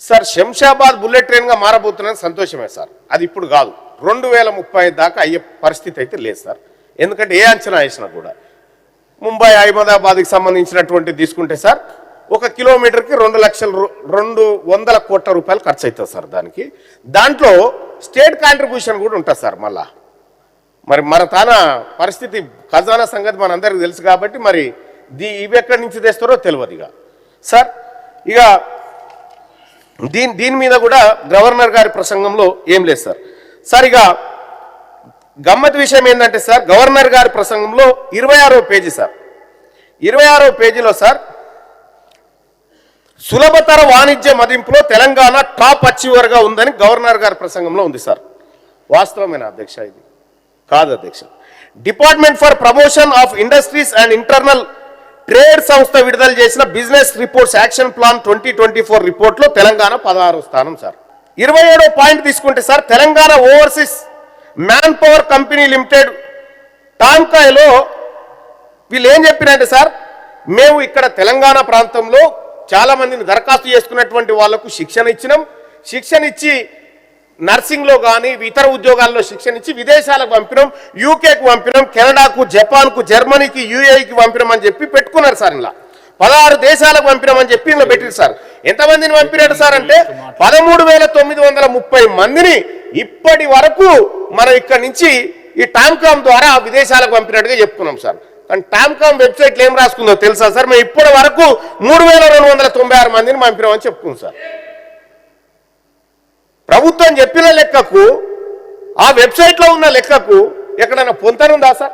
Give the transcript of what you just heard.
Sir Shamshabad bullet ట్రైన్గా మారబోతున్నది సంతోషమే sir. అది ఇప్పుడు కాదు, 2030 దాకా అయ్యే పరిస్థితి అయితే లేదు సార్. ఎందుకంటే ఏ అంచనా వేసినా కూడా ముంబై అహ్మదాబాద్కి సంబంధించినటువంటి తీసుకుంటే సార్ 1 కిలోమీటర్కి 200 కోట్ల రూపాయలు ఖర్చు అవుతుంది సార్. దాంట్లో స్టేట్ కాంట్రిబ్యూషన్ కూడా ఉంటుంది సార్. మరి మన తాన పరిస్థితి ఖజానా సంగతి మనందరికీ తెలుసు కాబట్టి మరి ఇవి ఎక్కడి నుంచి తెస్తారో తెలియదు ఇక సార్. ఇక దీని మీద కూడా గవర్నర్ గారి ప్రసంగంలో ఏం లేదు సార్. సార్ ఇక గమ్మత్ విషయం ఏంటంటే సార్, గవర్నర్ గారి ప్రసంగంలో 26వ పేజీ సార్, 26వ పేజీలో సార్ సులభతర వాణిజ్య మదింపులో తెలంగాణ టాప్ అచీవర్గా ఉందని గవర్నర్ గారి ప్రసంగంలో ఉంది సార్. వాస్తవమైన అధ్యక్ష? ఇది కాదు అధ్యక్ష. Department for promotion of industries and internal trade సంస్థ విడుదల చేసిన బిజినెస్ రిపోర్ట్స్ యాక్షన్ ప్లాన్ 2024 రిపోర్ట్లో తెలంగాణ 16వ స్థానం సార్. 27వ పాయింట్ తీసుకుంటే sir, Telangana overseas manpower company limited టాంకాయలో వీళ్ళు ఏం చెప్పినంటే సార్, మేము ఇక్కడ తెలంగాణ ప్రాంతంలో చాలా మందిని దరఖాస్తు చేసుకున్నటువంటి వాళ్లకు శిక్షణ ఇచ్చినాం. శిక్షణ ఇచ్చి నర్సింగ్లో కానీ ఇతర ఉద్యోగాల్లో శిక్షణ ఇచ్చి విదేశాలకు పంపినాం, యూకేకి పంపినాం, కెనడాకు, జపాన్కు, జర్మనీకి, యూఏఈకి పంపినాం అని చెప్పి పెట్టుకున్నారు సార్. ఇలా 16 దేశాలకు పంపినామని చెప్పి ఇలా పెట్టారు సార్. ఎంతమందిని పంపినాడు సార్ అంటే 13,930 మందిని ఇప్పటి వరకు మనం ఇక్కడ నుంచి ఈ టామ్కామ్ ద్వారా విదేశాలకు పంపినట్టుగా చెప్పుకున్నాం సార్. కానీ టామ్కామ్ వెబ్సైట్లో ఏం రాసుకుందో తెలుసా సార్? మేము ఇప్పటి వరకు 3,296 మందిని పంపినామని చెప్పుకున్నాం సార్. ప్రభుత్వం చెప్పిన లెక్కకు, ఆ వెబ్సైట్లో ఉన్న లెక్కకు ఎక్కడైనా పొంతనుందా సార్?